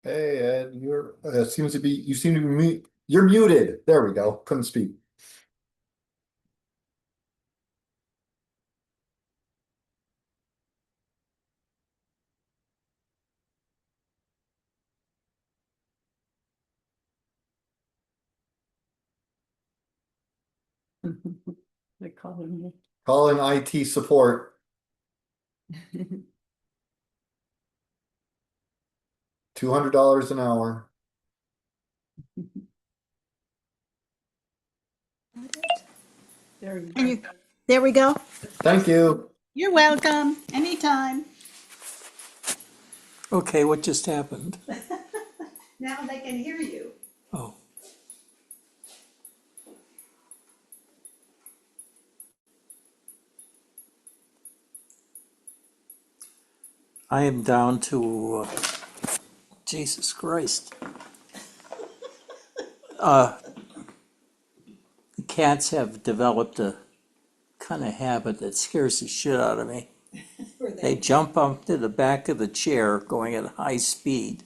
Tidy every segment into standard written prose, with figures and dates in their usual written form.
Hey Ed, you seem to be you're muted. There we go. Couldn't speak. They're calling me. Calling IT support. $200 an hour. There you And go. you, there we go. Thank you. You're welcome. Anytime. Okay, what just happened? Now they can hear you. Oh, I am down to, Jesus Christ. The cats have developed a kind of habit that scares the shit out of me. They jump up to the back of the chair going at high speed,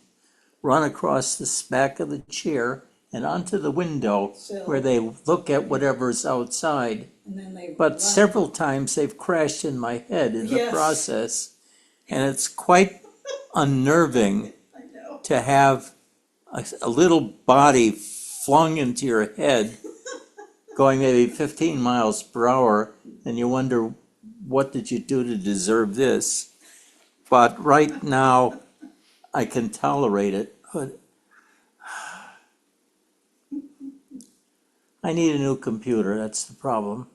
run across the back of the chair and onto the window where they look at whatever's outside. But several times they've crashed in my head in the process, and it's quite unnerving to have a little body flung into your head going maybe 15 miles per hour, and you wonder, what did you do to deserve this? But right now, I can tolerate it. But I need a new computer, that's the problem.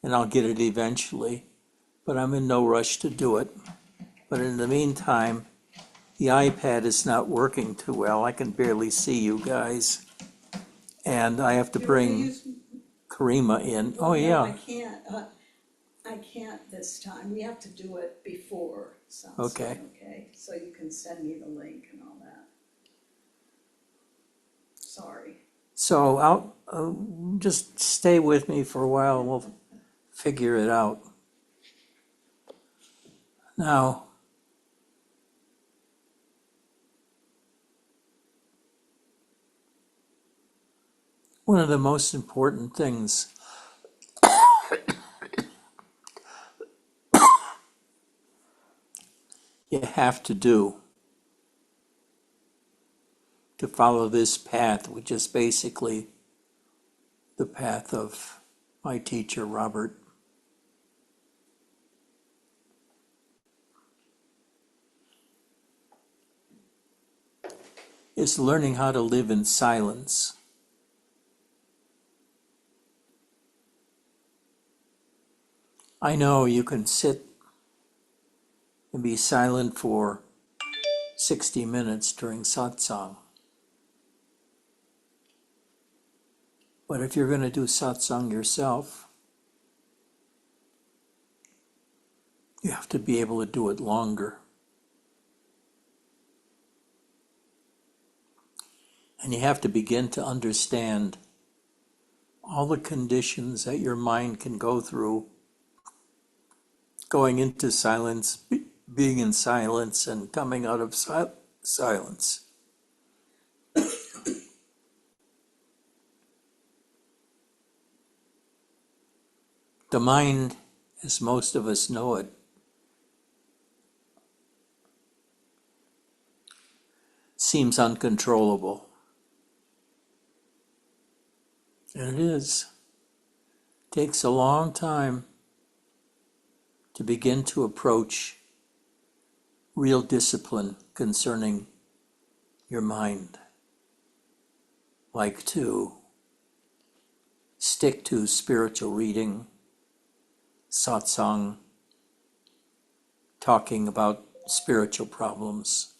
And I'll get it eventually, but I'm in no rush to do it. But in the meantime, the iPad is not working too well. I can barely see you guys. And I have to bring Karima in. Oh, I yeah. can't. I can't this time. We have to do it before sunset. Okay. Okay. So you can send me the link and all that. Sorry. So I'll just stay with me for a while and we'll figure it out. Now, one of the most important things you have to do to follow this path, which is basically the path of my teacher, Robert, is learning how to live in silence. I know you can sit and be silent for 60 minutes during satsang. But if you're going to do satsang yourself, you have to be able to do it longer. And you have to begin to understand all the conditions that your mind can go through, going into silence, being in silence, and coming out of silence. The mind, as most of us know it, seems uncontrollable. And it is. It takes a long time to begin to approach real discipline concerning your mind, like to stick to spiritual reading, satsang, talking about spiritual problems,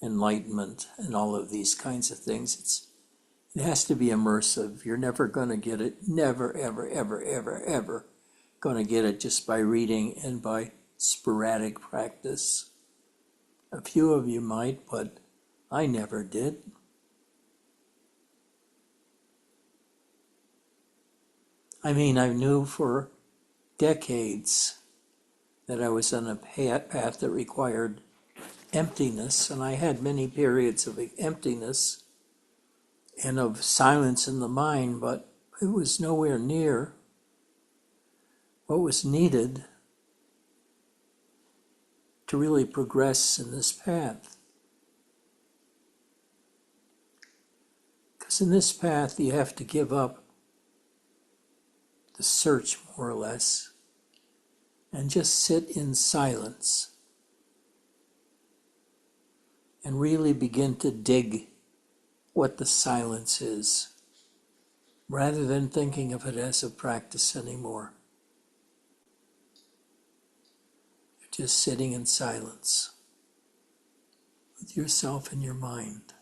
enlightenment, and all of these kinds of things. It has to be immersive. You're never going to get it, never, ever, ever, ever, ever going to get it just by reading and by sporadic practice. A few of you might, but I never did. I mean, I knew for decades that I was on a path that required emptiness, and I had many periods of emptiness and of silence in the mind, but it was nowhere near what was needed to really progress in this path. Because in this path, you have to give up the search, more or less, and just sit in silence and really begin to dig what the silence is, rather than thinking of it as a practice anymore. You're just sitting in silence with yourself and your mind.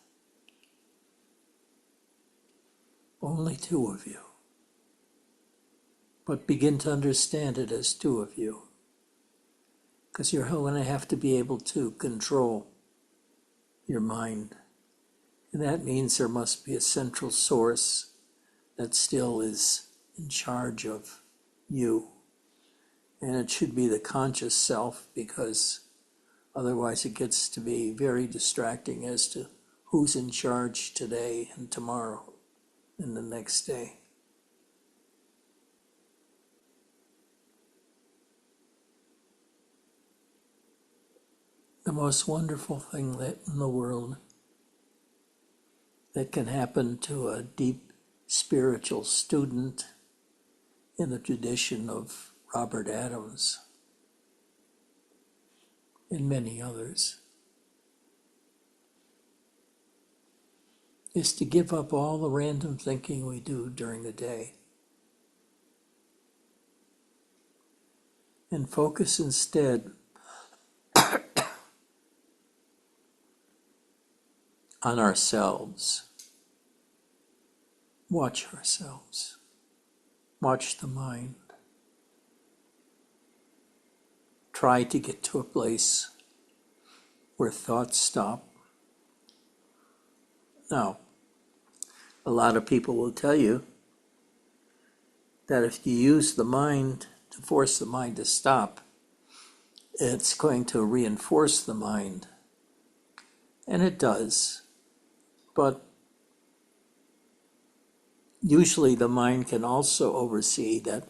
Only two of you. But begin to understand it as two of you, because you're going to have to be able to control your mind. And that means there must be a central source that still is in charge of you. And it should be the conscious self, because otherwise it gets to be very distracting as to who's in charge today and tomorrow and the next day. The most wonderful thing that in the world that can happen to a deep spiritual student in the tradition of Robert Adams and many others is to give up all the random thinking we do during the day and focus instead on ourselves. Watch ourselves. Watch the mind. Try to get to a place where thoughts stop. Now, a lot of people will tell you that if you use the mind to force the mind to stop, it's going to reinforce the mind. And it does. But usually the mind can also oversee that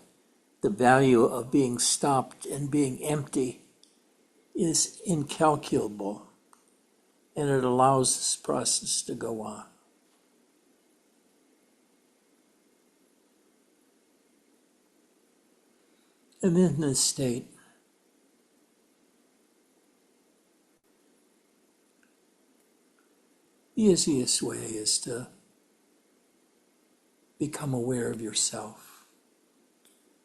the value of being stopped and being empty is incalculable, and it allows this process to go on. And in this state, the easiest way is to become aware of yourself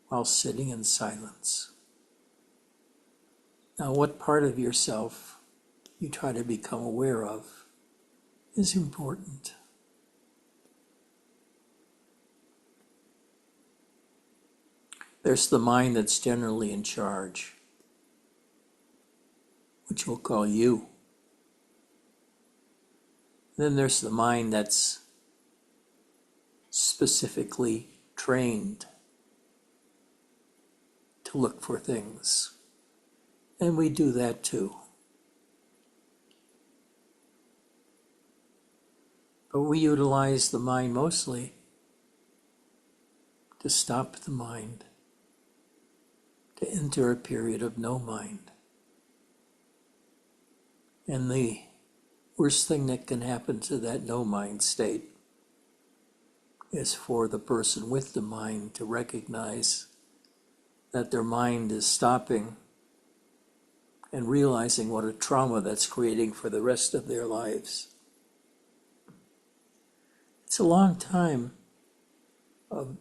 while sitting in silence. Now, what part of yourself you try to become aware of is important. There's the mind that's generally in charge, which we'll call you. Then there's the mind that's specifically trained to look for things. And we do that too. But we utilize the mind mostly to stop the mind, to enter a period of no mind. And the worst thing that can happen to that no mind state is for the person with the mind to recognize that their mind is stopping and realizing what a trauma that's creating for the rest of their lives. It's a long time of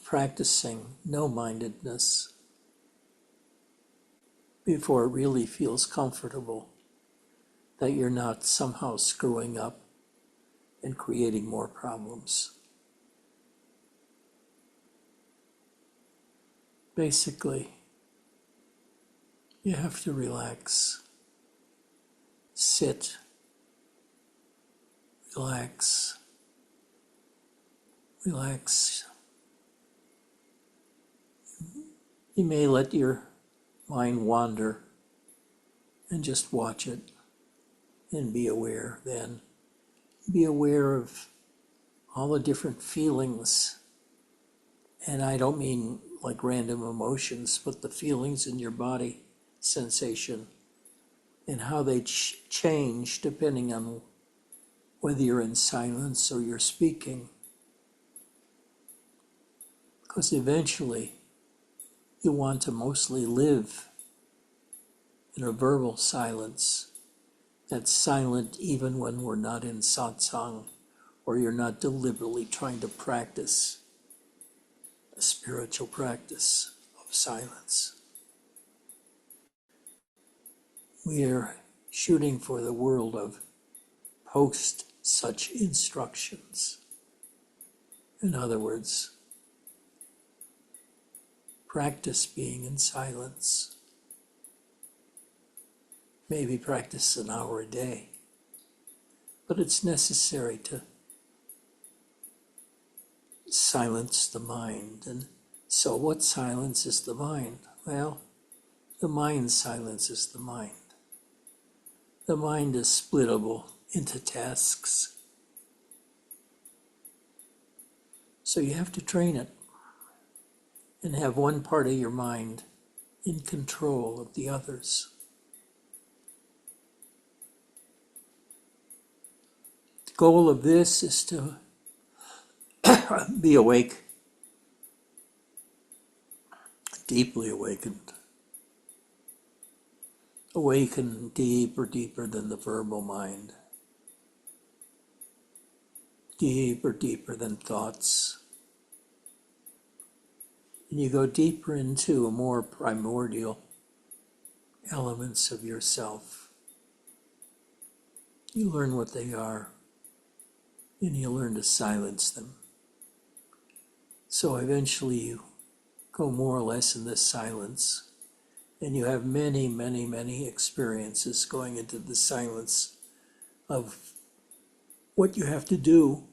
practicing no-mindedness before it really feels comfortable that you're not somehow screwing up and creating more problems. Basically, you have to relax, sit, relax. You may let your mind wander and just watch it. and be aware then. Be aware of all the different feelings. And I don't mean like random emotions, but the feelings in your body, sensation, and how they change depending on whether you're in silence or you're speaking. Because eventually you want to mostly live in a verbal silence that's silent even when we're not in satsang or you're not deliberately trying to practice a spiritual practice of silence. We are shooting for the world of post such instructions. In other words, practice being in silence. Maybe practice an hour a day, but it's necessary to silence the mind. And so what silences the mind? Well, the mind silences the mind. The mind is splittable into tasks. So you have to train it and have one part of your mind in control of the others. The goal of this is to be awake, deeply awakened. Awaken deeper than the verbal mind. Deeper than thoughts. And you go deeper into more primordial elements of yourself. You learn what they are, and you learn to silence them. So eventually you go more or less in this silence, and you have many experiences going into the silence of what you have to do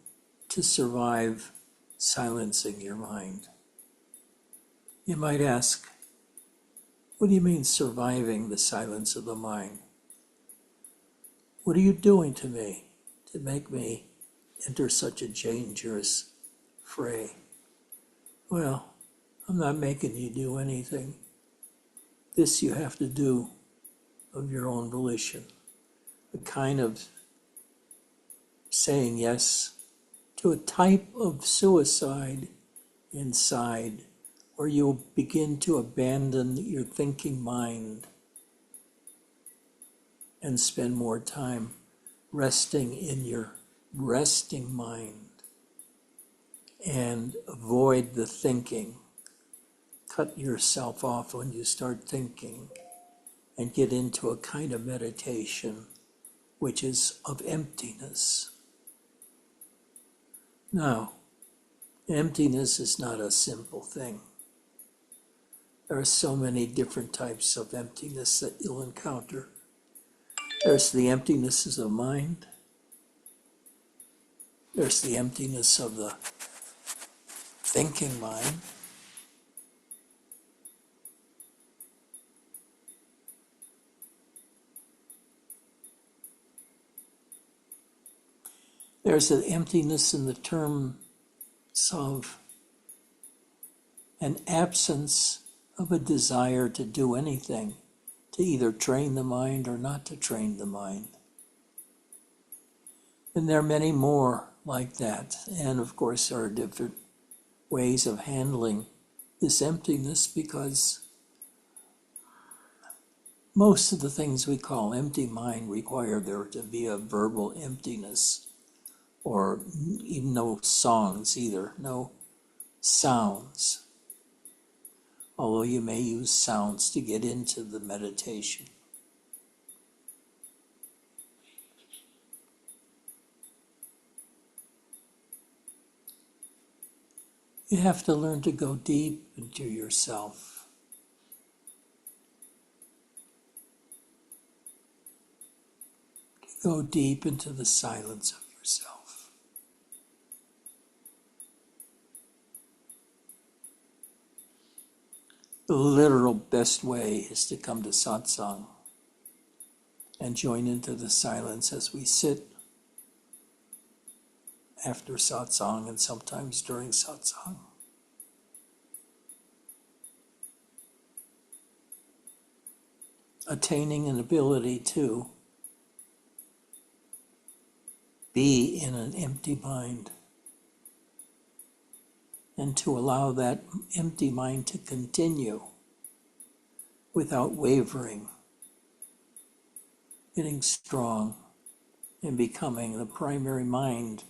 to survive silencing your mind. You might ask, what do you mean surviving the silence of the mind? What are you doing to me to make me enter such a dangerous fray? Well, I'm not making you do anything. This you have to do of your own volition. A kind of saying yes to a type of suicide inside, where you'll begin to abandon your thinking mind and spend more time resting in your resting mind and avoid the thinking. Cut yourself off when you start thinking and get into a kind of meditation which is of emptiness. Now, emptiness is not a simple thing. There are so many different types of emptiness that you'll encounter. There's the emptinesses of mind. There's the emptiness of the thinking mind. There's an emptiness in the terms of an absence of a desire to do anything, to either train the mind or not to train the mind. And there are many more like that. And of course, there are different ways of handling this emptiness, because most of the things we call empty mind require there to be a verbal emptiness, or even no songs either, no sounds. Although you may use sounds to get into the meditation. You have to learn to go deep into yourself. Go deep into the silence of yourself. The literal best way is to come to satsang and join into the silence as we sit after satsang and sometimes during satsang. Attaining an ability to be in an empty mind and to allow that empty mind to continue without wavering, getting strong and becoming the primary mind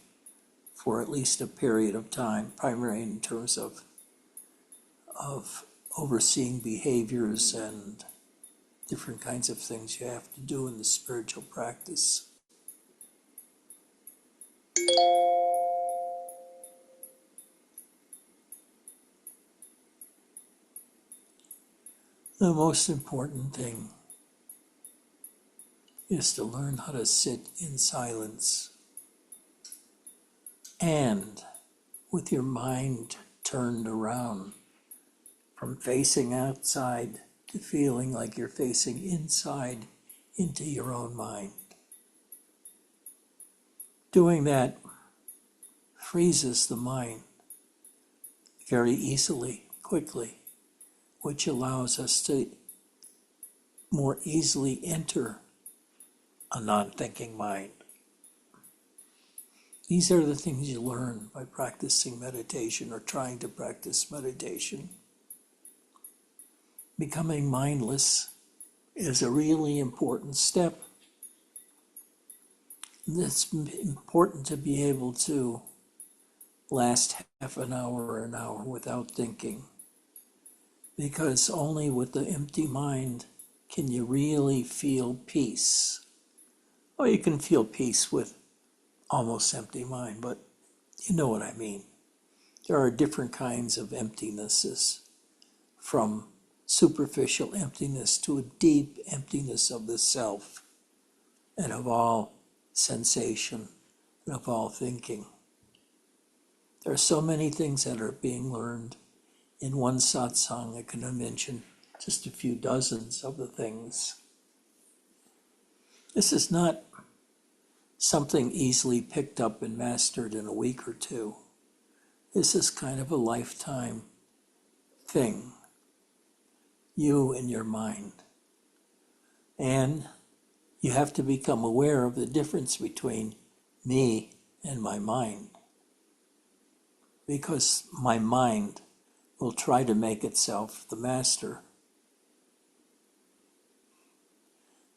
for at least a period of time, primary in terms of overseeing behaviors and different kinds of things you have to do in the spiritual practice. The most important thing is to learn how to sit in silence and with your mind turned around from facing outside to feeling like you're facing inside into your own mind. Doing that freezes the mind very easily, quickly, which allows us to more easily enter a non-thinking mind. These are the things you learn by practicing meditation or trying to practice meditation. Becoming mindless is a really important step. It's important to be able to last half an hour or an hour without thinking, because only with the empty mind can you really feel peace. Or you can feel peace with almost empty mind, but you know what I mean. There are different kinds of emptinesses, from superficial emptiness to a deep emptiness of the self and of all sensation and of all thinking. There are so many things that are being learned in one satsang. I can mention just a few dozens of the things. This is not something easily picked up and mastered in a week or two. This is kind of a lifetime thing, you and your mind. And you have to become aware of the difference between me and my mind, because my mind will try to make itself the master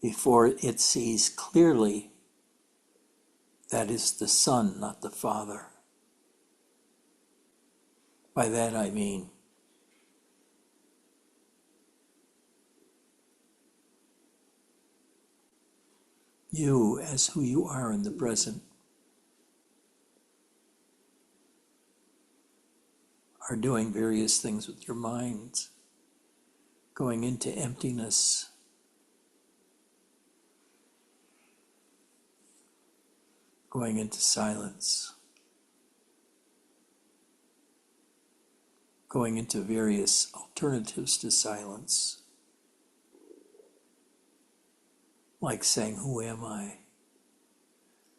before it sees clearly that is the Son, not the Father. By that I mean you as who you are in the present are doing various things with your minds, going into emptiness, going into silence, going into various alternatives to silence, like saying, who am I?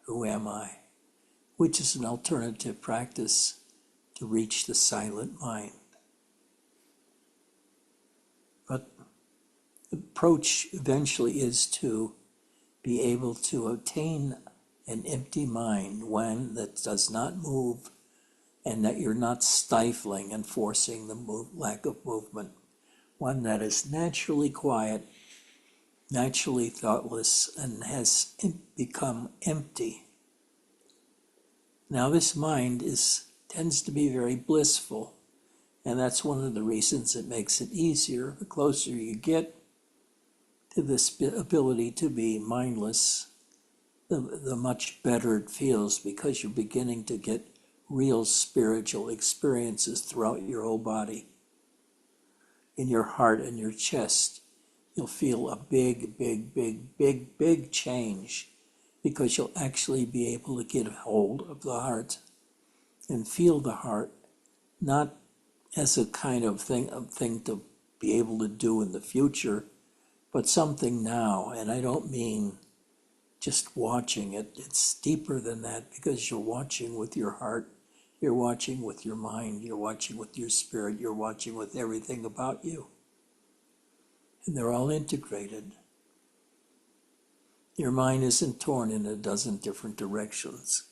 Who am I? Which is an alternative practice to reach the silent mind. But the approach eventually is to be able to obtain an empty mind, one that does not move, and that you're not stifling and forcing the lack of movement. One that is naturally quiet, naturally thoughtless, and has become empty. Now this mind tends to be very blissful, and that's one of the reasons it makes it easier. The closer you get to this ability to be mindless, the much better it feels, because you're beginning to get real spiritual experiences throughout your whole body. In your heart and your chest, you'll feel a big, big, big, big, big change, because you'll actually be able to get hold of the heart and feel the heart, not as a kind of thing to be able to do in the future, but something now. And I don't mean just watching it. It's deeper than that because you're watching with your heart, you're watching with your mind, you're watching with your spirit, you're watching with everything about you. And they're all integrated. Your mind isn't torn in a dozen different directions.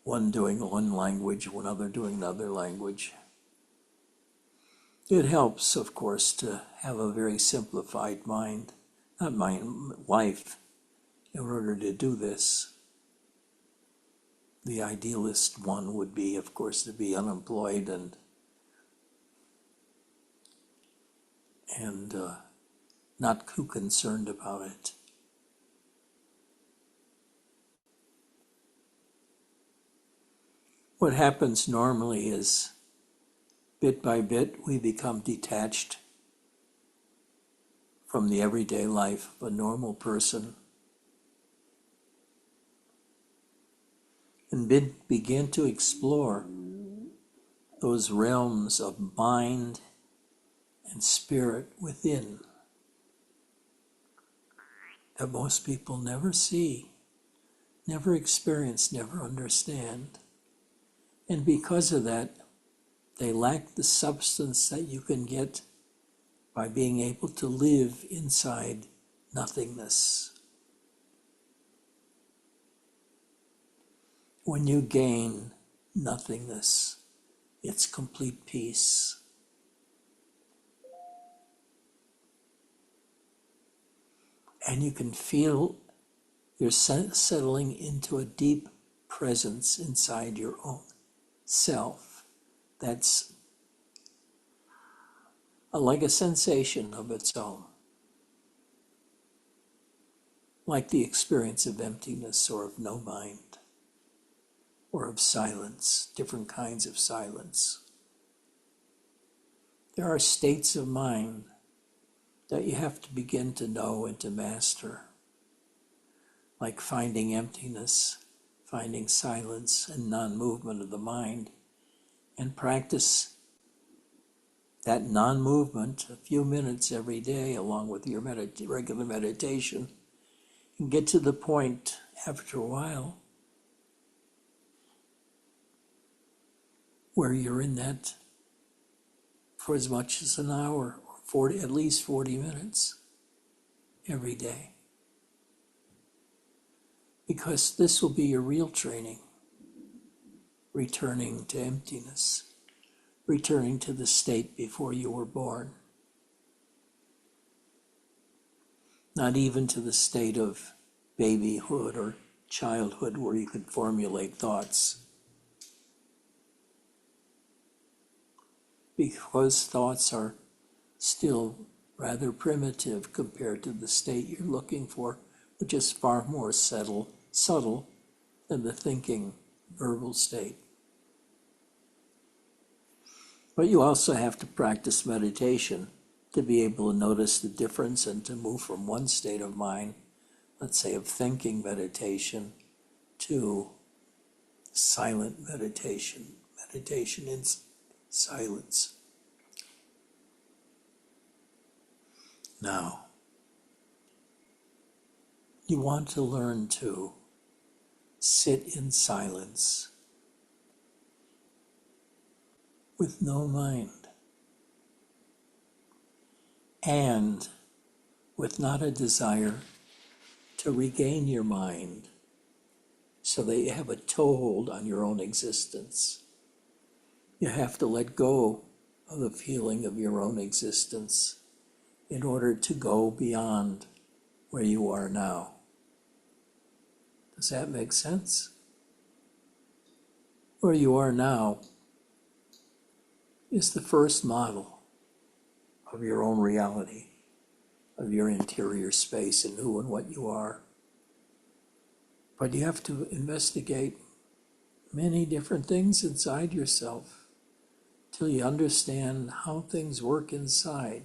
One doing one language, one other doing another language. It helps, of course, to have a very simplified mind, not mind, life, in order to do this. The idealist one would be, of course, to be unemployed and not too concerned about it. What happens normally is, bit by bit, we become detached from the everyday life of a normal person and begin to explore those realms of mind and spirit within that most people never see, never experience, never understand. And because of that, they lack the substance that you can get by being able to live inside nothingness. When you gain nothingness, it's complete peace. And you can feel you're settling into a deep presence inside your own self that's like a sensation of its own, like the experience of emptiness or of no mind or of silence, different kinds of silence. There are states of mind that you have to begin to know and to master, like finding emptiness, finding silence and non-movement of the mind, and practice that non-movement a few minutes every day along with your regular meditation, and get to the point after a while where you're in that for as much as an hour or at least 40 minutes every day. Because this will be your real training, returning to emptiness, returning to the state before you were born. Not even to the state of babyhood or childhood where you could formulate thoughts. Because thoughts are still rather primitive compared to the state you're looking for, which is far more subtle than the thinking verbal state. But you also have to practice meditation to be able to notice the difference and to move from one state of mind, let's say of thinking meditation, to silent meditation, meditation in silence. Now, you want to learn to sit in silence with no mind and with not a desire to regain your mind so that you have a toehold on your own existence. You have to let go of the feeling of your own existence in order to go beyond where you are now. Does that make sense? Where you are now is the first model of your own reality, of your interior space and who and what you are. But you have to investigate many different things inside yourself till you understand how things work inside.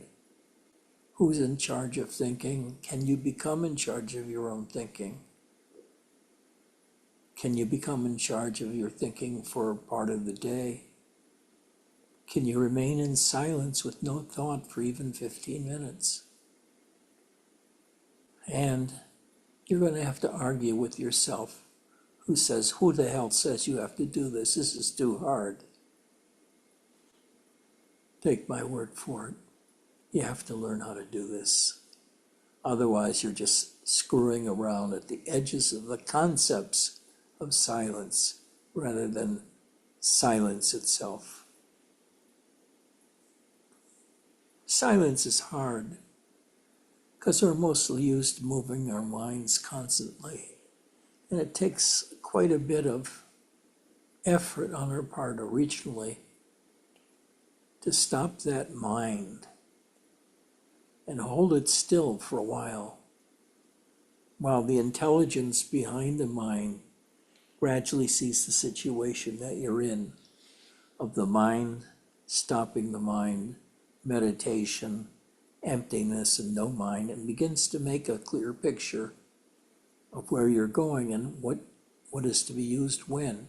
Who's in charge of thinking? Can you become in charge of your own thinking? Can you become in charge of your thinking for a part of the day? Can you remain in silence with no thought for even 15 minutes? And you're going to have to argue with yourself, who says, who the hell says you have to do this? This is too hard. Take my word for it. You have to learn how to do this. Otherwise, you're just screwing around at the edges of the concepts of silence rather than silence itself. Silence is hard because we're mostly used to moving our minds constantly. And it takes quite a bit of effort on our part originally to stop that mind and hold it still for a while the intelligence behind the mind gradually sees the situation that you're in, of the mind, stopping the mind, meditation, emptiness and no mind, and begins to make a clear picture of where you're going and what is to be used when.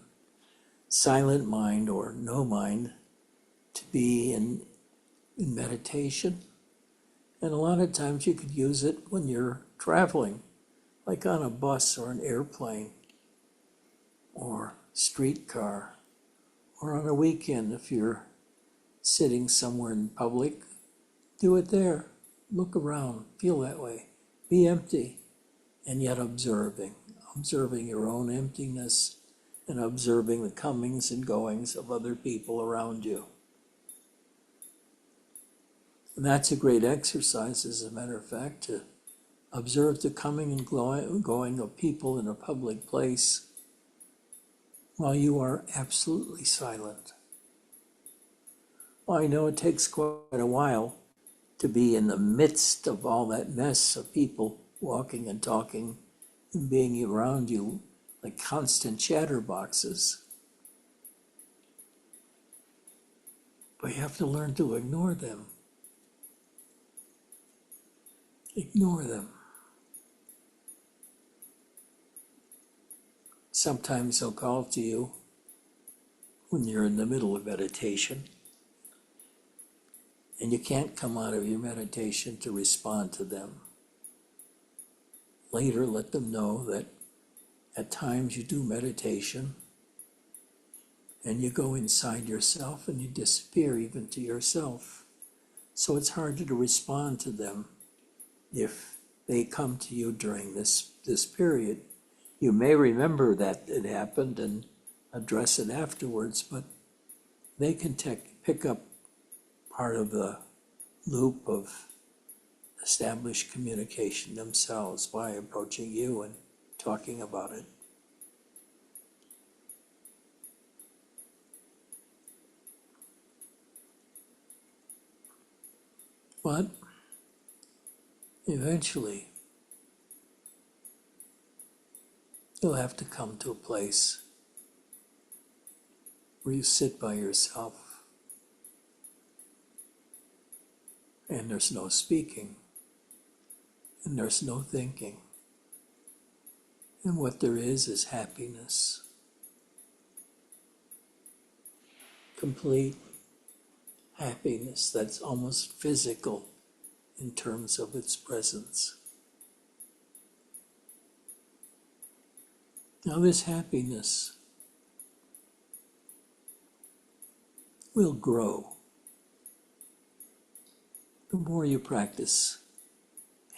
Silent mind or no mind to be in meditation. And a lot of times you could use it when you're traveling, like on a bus or an airplane or streetcar, or on a weekend if you're sitting somewhere in public. Do it there. Look around. Feel that way. Be empty and yet observing your own emptiness and observing the comings and goings of other people around you. And that's a great exercise, as a matter of fact, to observe the coming and going of people in a public place while you are absolutely silent. Well, I know it takes quite a while to be in the midst of all that mess of people walking and talking and being around you like constant chatterboxes. But you have to learn to ignore them. Ignore them. Sometimes they'll call to you when you're in the middle of meditation and you can't come out of your meditation to respond to them. Later, let them know that at times you do meditation and you go inside yourself and you disappear even to yourself. So it's harder to respond to them if they come to you during this period. You may remember that it happened and address it afterwards, but they can pick up part of the loop of established communication themselves by approaching you and talking about it. But eventually, you'll have to come to a place where you sit by yourself and there's no speaking and there's no thinking. And what there is happiness. Complete happiness that's almost physical in terms of its presence. Now this happiness will grow the more you practice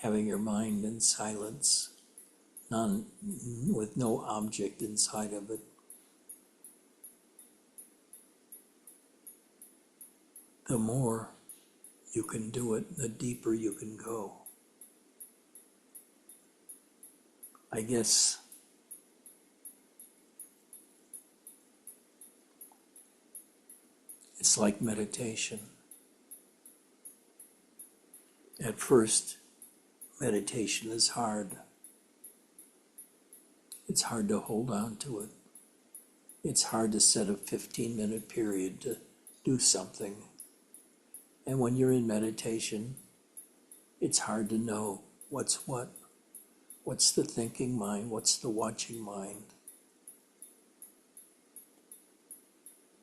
having your mind in silence, with no object inside of it. The more you can do it, the deeper you can go. I guess it's like meditation. At first, meditation is hard. It's hard to hold on to it. It's hard to set a 15-minute period to do something. And when you're in meditation, it's hard to know what's what. What's the thinking mind? What's the watching mind?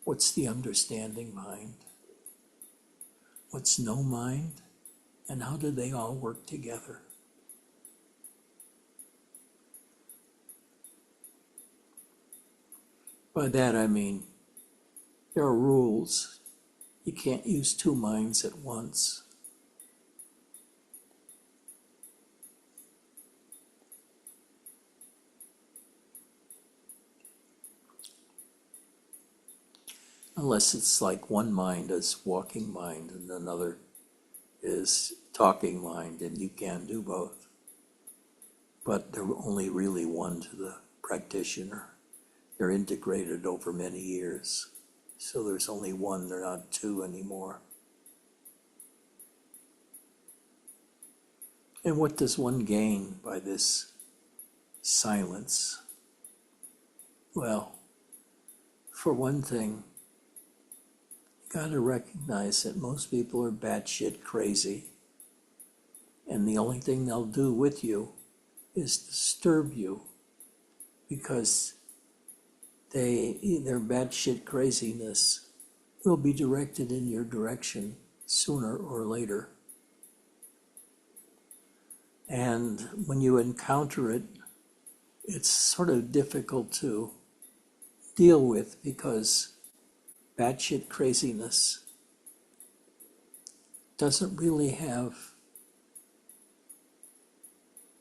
What's the understanding mind? What's no mind? And how do they all work together? By that I mean there are rules. You can't use two minds at once. Unless it's like one mind is walking mind and another is talking mind, and you can't do both. But they're only really one to the practitioner. They're integrated over many years. So there's only one, they're not two anymore. And what does one gain by this silence? Well, for one thing, you gotta recognize that most people are batshit crazy. And the only thing they'll do with you is disturb you, because their batshit craziness will be directed in your direction sooner or later. And when you encounter it, it's sort of difficult to deal with, because batshit craziness doesn't really have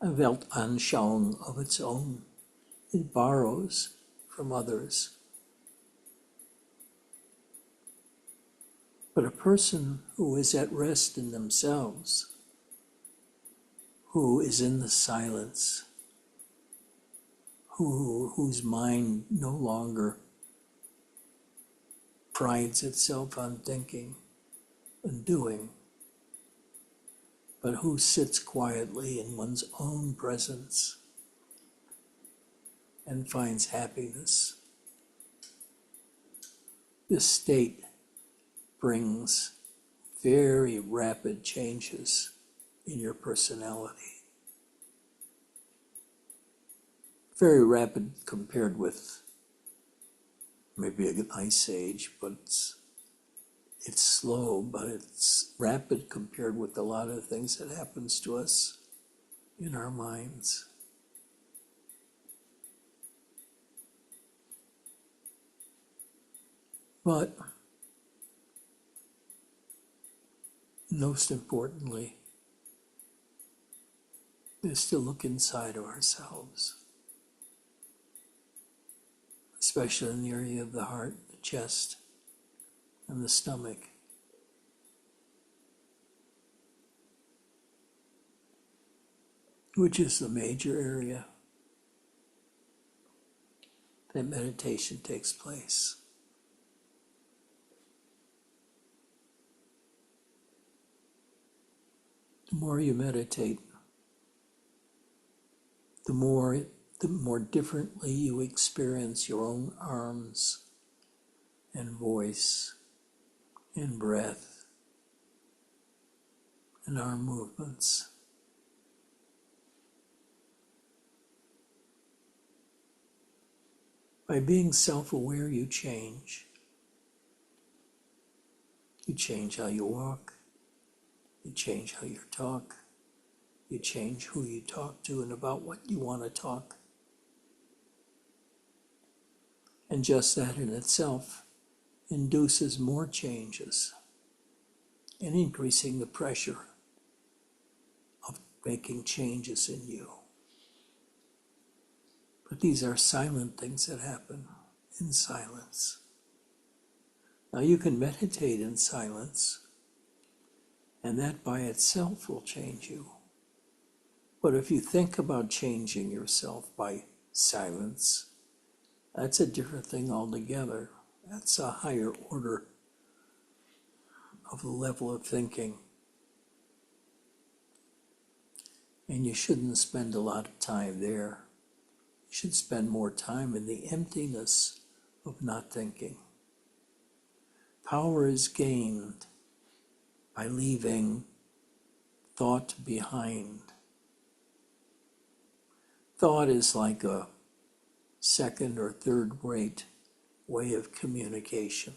a Weltanschauung of its own. It borrows from others. But a person who is at rest in themselves, who is in the silence, whose mind no longer prides itself on thinking and doing, but who sits quietly in one's own presence and finds happiness. This state brings very rapid changes in your personality. Very rapid compared with maybe an ice age, but it's slow, but it's rapid compared with a lot of things that happens to us in our minds. But most importantly is to look inside of ourselves, especially in the area of the heart, the chest, and the stomach. Which is the major area that meditation takes place. The more you meditate, the more differently you experience your own arms and voice and breath and arm movements. By being self-aware, you change. You change how you walk. You change how you talk. You change who you talk to and about what you want to talk. And just that in itself induces more changes and increasing the pressure of making changes in you. But these are silent things that happen in silence. Now you can meditate in silence, and that by itself will change you. But if you think about changing yourself by silence, that's a different thing altogether. That's a higher order of the level of thinking. And you shouldn't spend a lot of time there. You should spend more time in the emptiness of not thinking. Power is gained by leaving thought behind. Thought is like a second or third rate way of communication.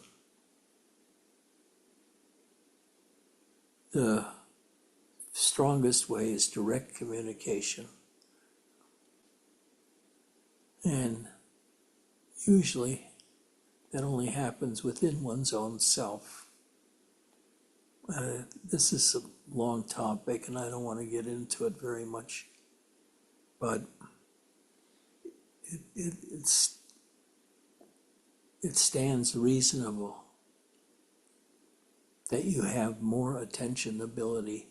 The strongest way is direct communication. And usually that only happens within one's own self. This is a long topic, and I don't want to get into it very much, but it stands reasonable that you have more attention ability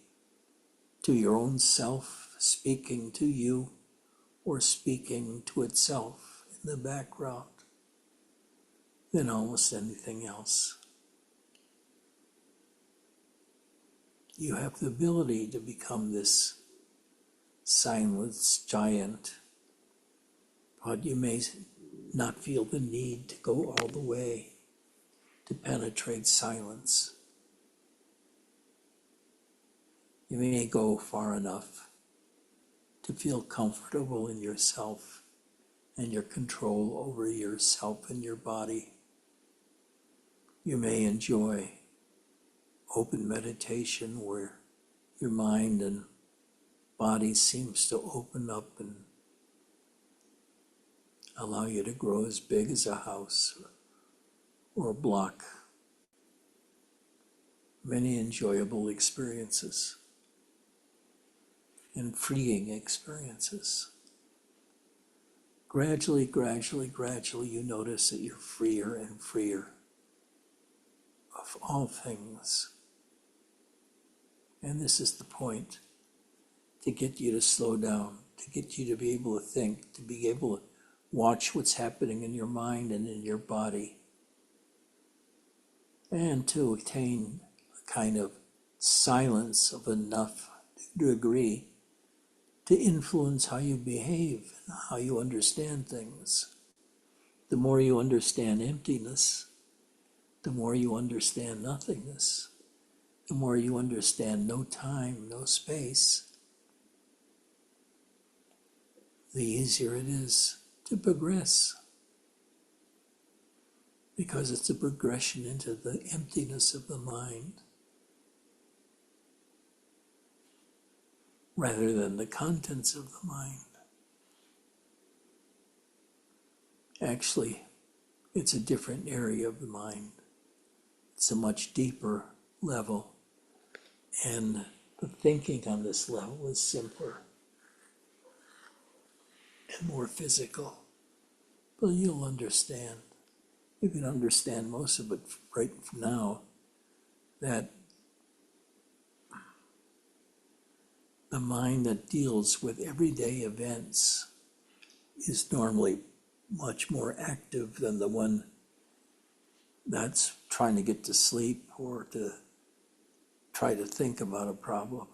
to your own self speaking to you or speaking to itself in the background than almost anything else. You have the ability to become this silence giant, but you may not feel the need to go all the way to penetrate silence. You may go far enough to feel comfortable in yourself and your control over yourself and your body. You may enjoy open meditation where your mind and body seems to open up and allow you to grow as big as a house or a block. Many enjoyable experiences and freeing experiences. Gradually, you notice that you're freer and freer of all things. And this is the point, to get you to slow down, to get you to be able to think, to be able to watch what's happening in your mind and in your body, and to attain a kind of silence of enough degree to influence how you behave and how you understand things. The more you understand emptiness, the more you understand nothingness, the more you understand no time, no space, the easier it is to progress, because it's a progression into the emptiness of the mind rather than the contents of the mind. Actually, it's a different area of the mind. It's a much deeper level, and the thinking on this level is simpler and more physical. But you'll understand. You can understand most of it right now, that the mind that deals with everyday events is normally much more active than the one that's trying to get to sleep or to try to think about a problem.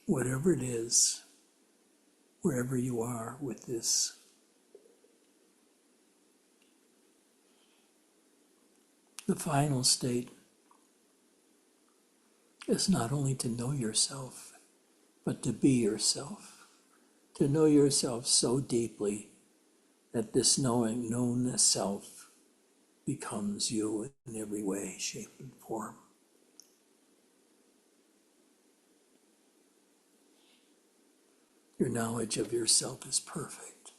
Whatever it is, wherever you are with this, the final state is not only to know yourself, but to be yourself. To know yourself so deeply that this known self becomes you in every way, shape, and form. Your knowledge of yourself is perfect,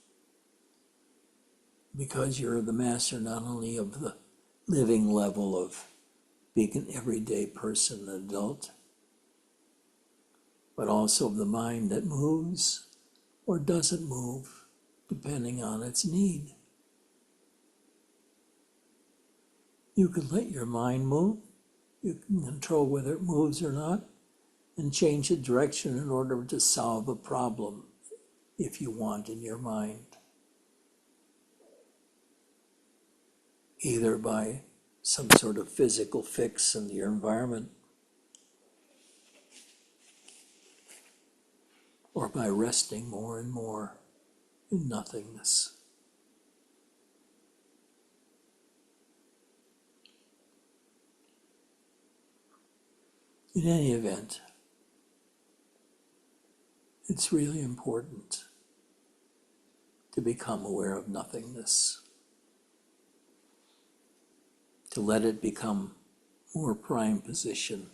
because you're the master not only of the living level of being an everyday person, an adult, but also of the mind that moves or doesn't move, depending on its need. You can let your mind move. You can control whether it moves or not, and change the direction in order to solve a problem, if you want, in your mind. Either by some sort of physical fix in your environment, or by resting more and more in nothingness. In any event, it's really important to become aware of nothingness, to let it become more prime position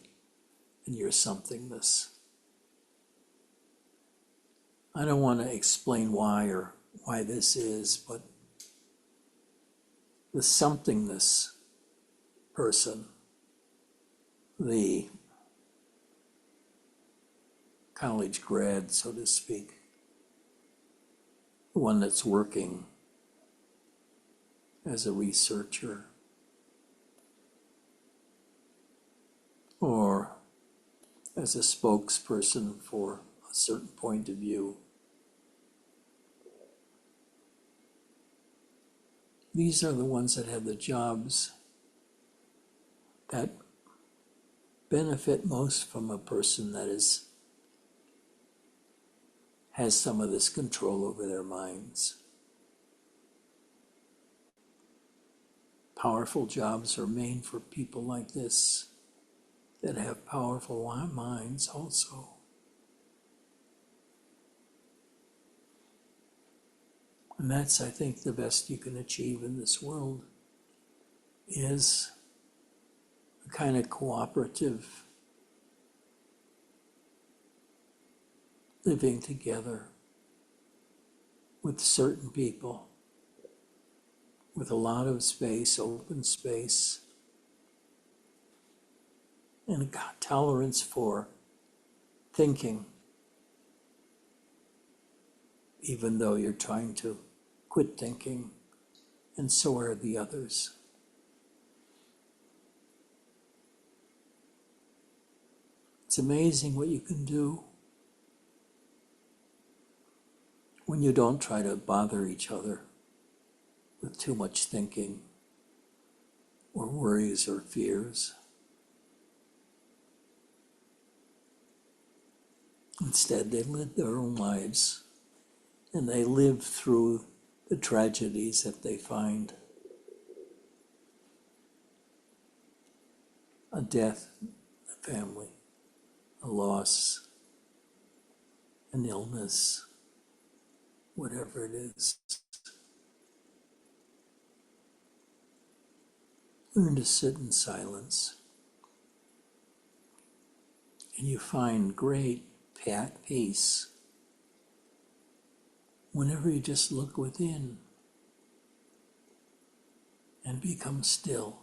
in your somethingness. I don't want to explain why or why this is, but the somethingness person, the college grad, so to speak, the one that's working as a researcher or as a spokesperson for a certain point of view. These are the ones that have the jobs that benefit most from a person that has some of this control over their minds. Powerful jobs are made for people like this that have powerful minds also. And that's, I think, the best you can achieve in this world is a kind of cooperative living together with certain people, with a lot of space, open space, and a tolerance for thinking, even though you're trying to quit thinking, and so are the others. It's amazing what you can do when you don't try to bother each other with too much thinking or worries or fears. Instead, they live their own lives and they live through the tragedies that they find. A death, a family, a loss, an illness, whatever it is. Learn to sit in silence, and you find great peace whenever you just look within and become still.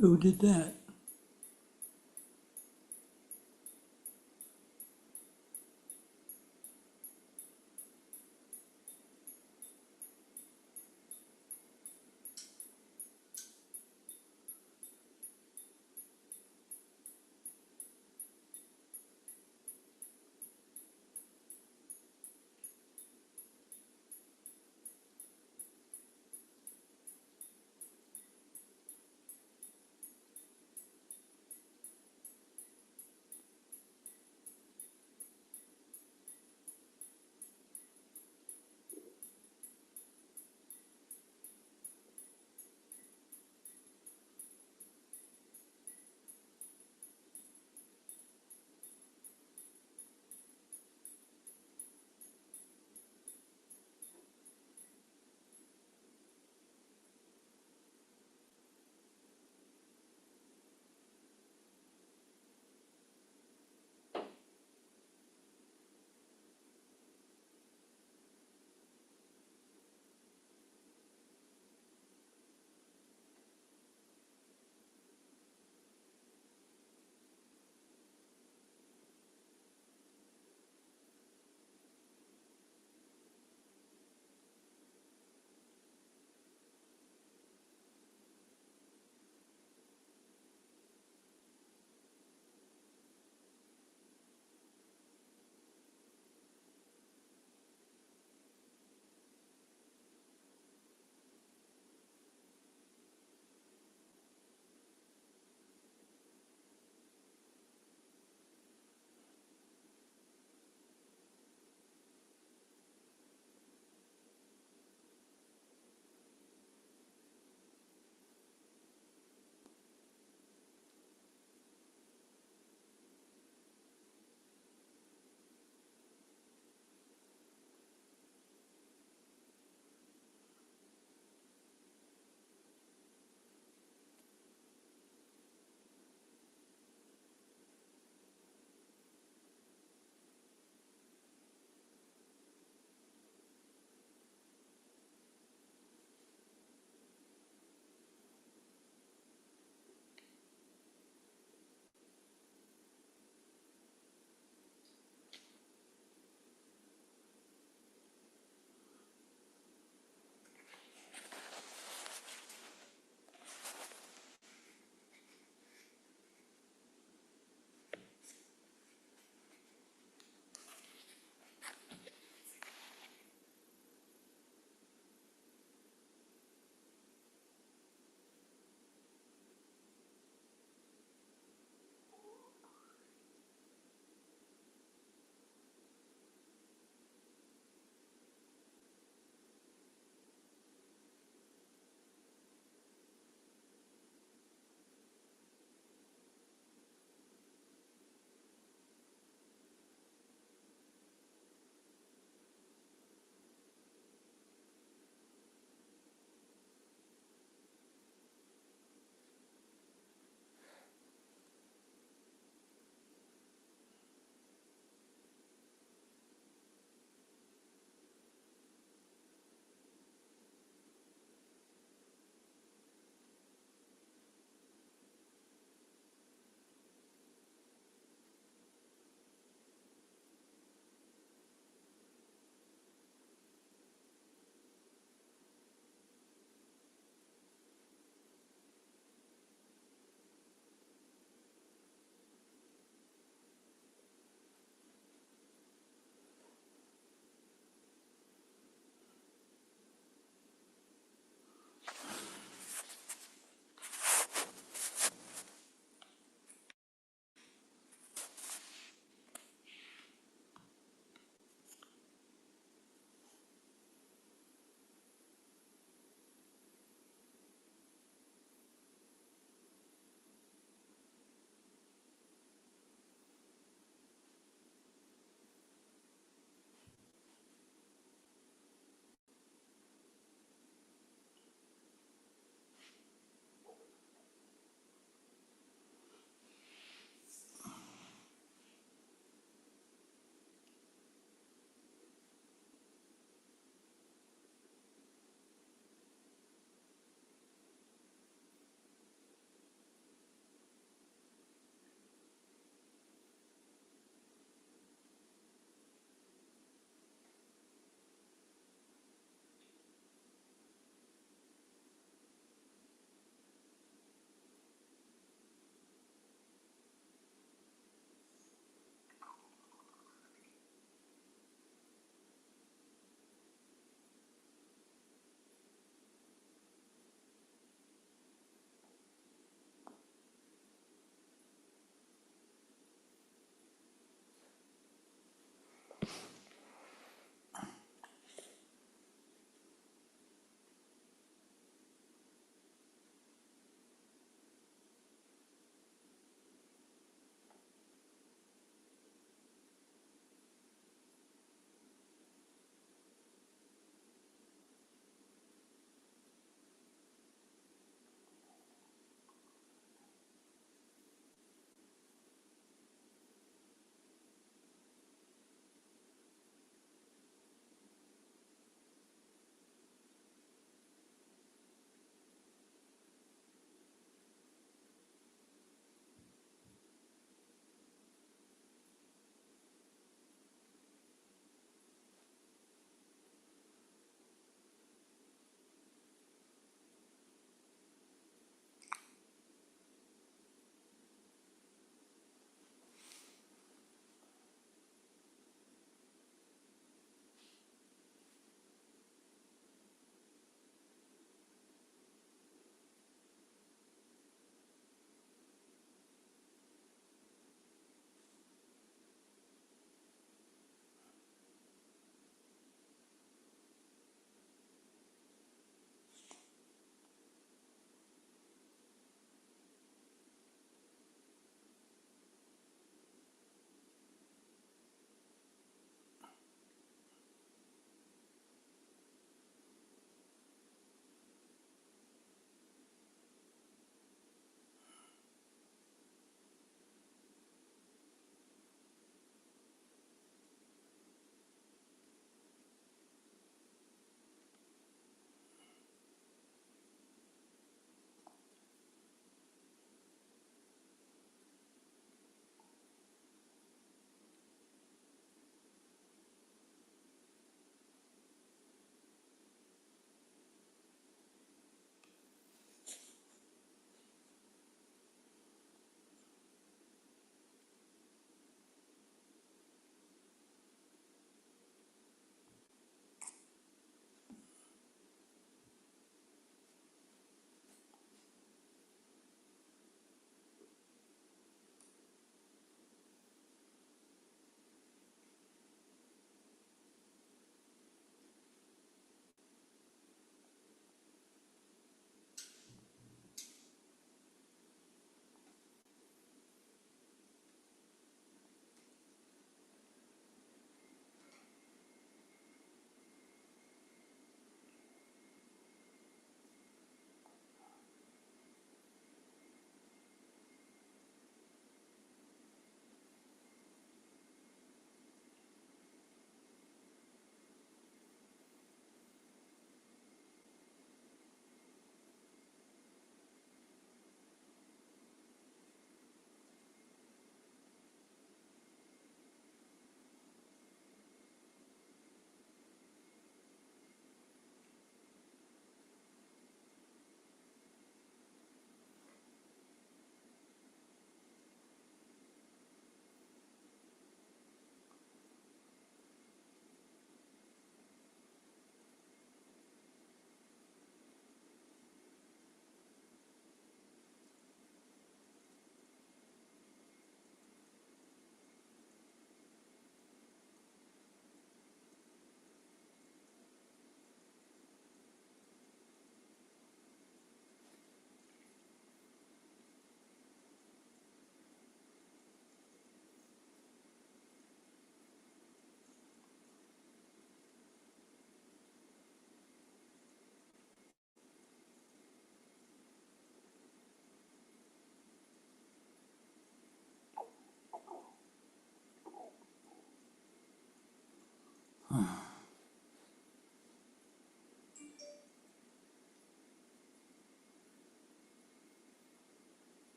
Who did that?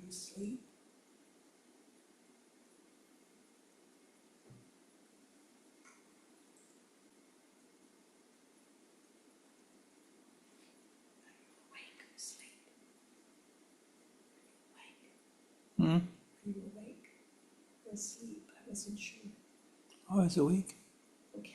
you asleep? Awake or asleep? Awake? Hmm? Are you awake or asleep? I wasn't sure. I was awake. Okay.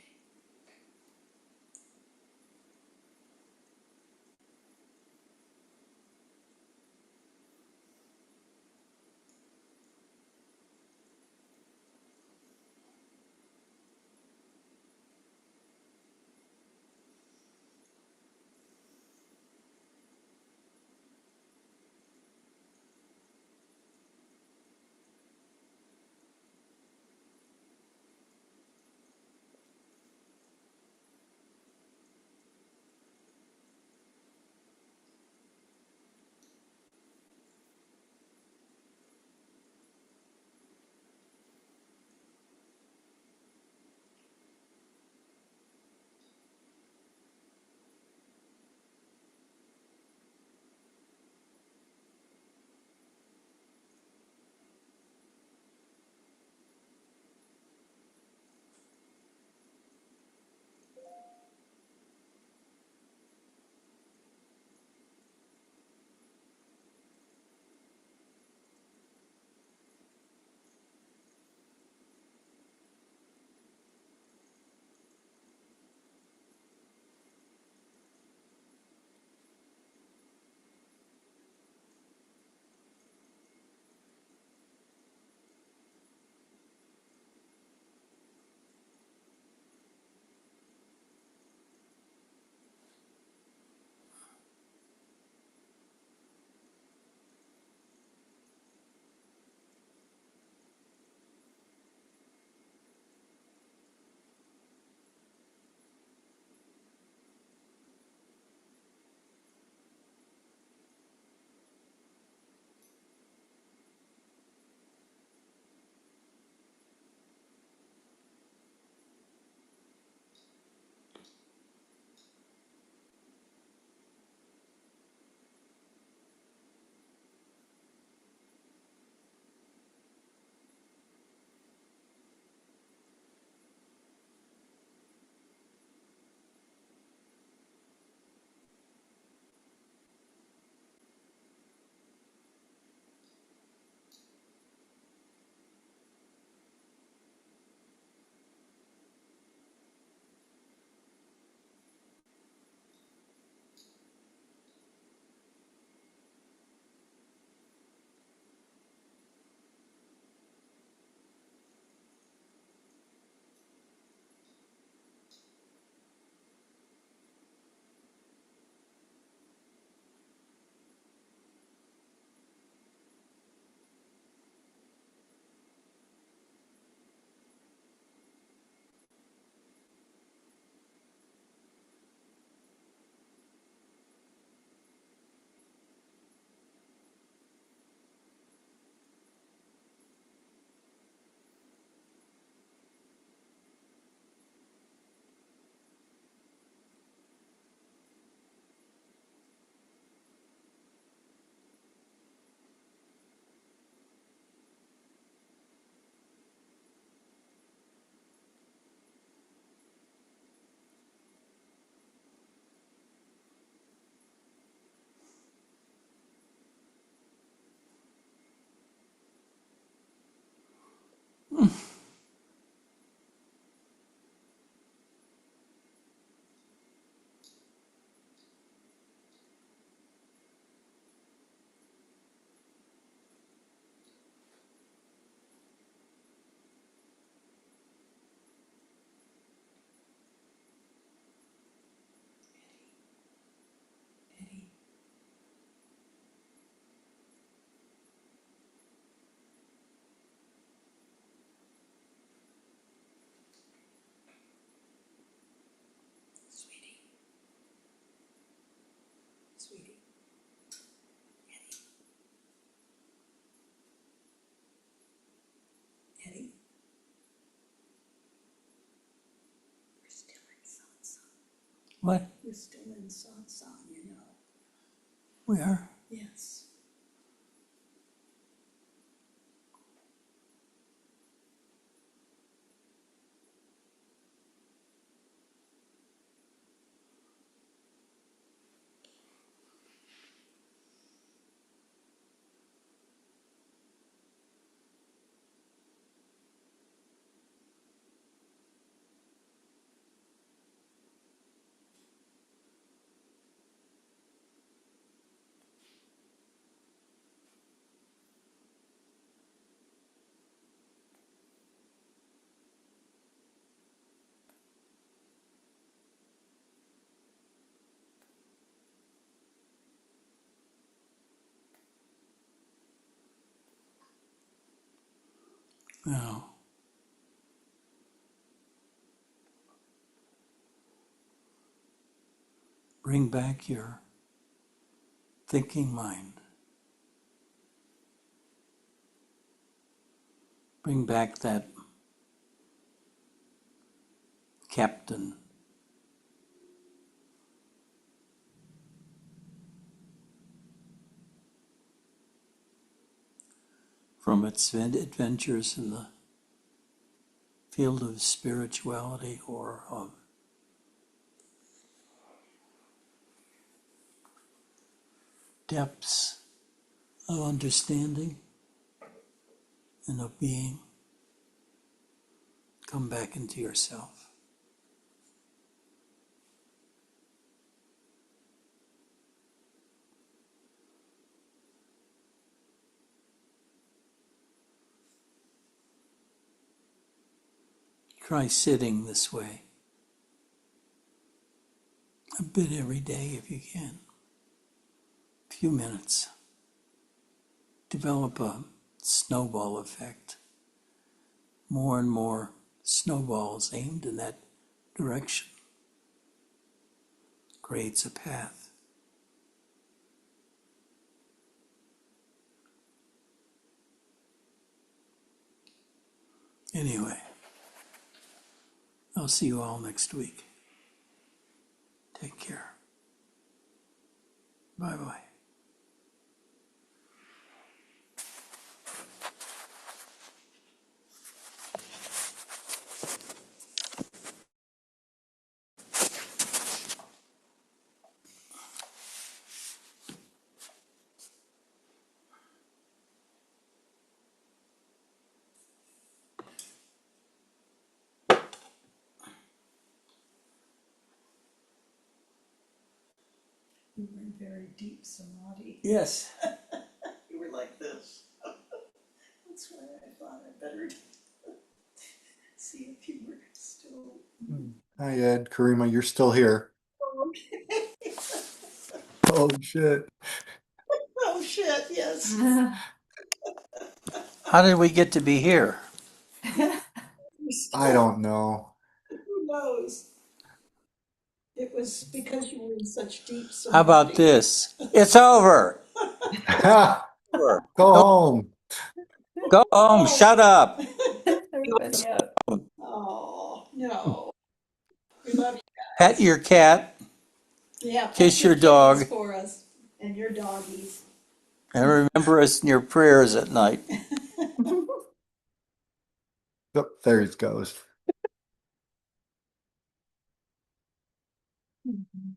Eddie. Sweetie. Sweetie. Eddie. Eddie. We're still in satsang. What? We're still in satsang, you know. We are? Yes. Now, bring back your thinking mind. Bring back that captain. From its adventures in the field of spirituality or of depths of understanding and of being. Come back into yourself. Try sitting this way a bit every day if you can. A few minutes. Develop a snowball effect. More and more snowballs aimed in that direction. Creates a path. Anyway, I'll see you all next week. Take care. Bye-bye. You were in very deep samadhi. Yes. You were like this. That's why I thought I better see if you were still. Hi, Ed. Karima, you're still here. Okay. Oh, shit. Oh, shit, yes. How did we get to be here? I don't know. Who knows? It was because you were in such deep samadhi. How about this? It's over. Go home. Go home. Shut up. Everybody up. Oh, no. We love you. Pet your cat Yeah. pet Kiss your dog. kittens for us and your doggies. and remember us in your prayers at night. Oh, there he goes. Mhm.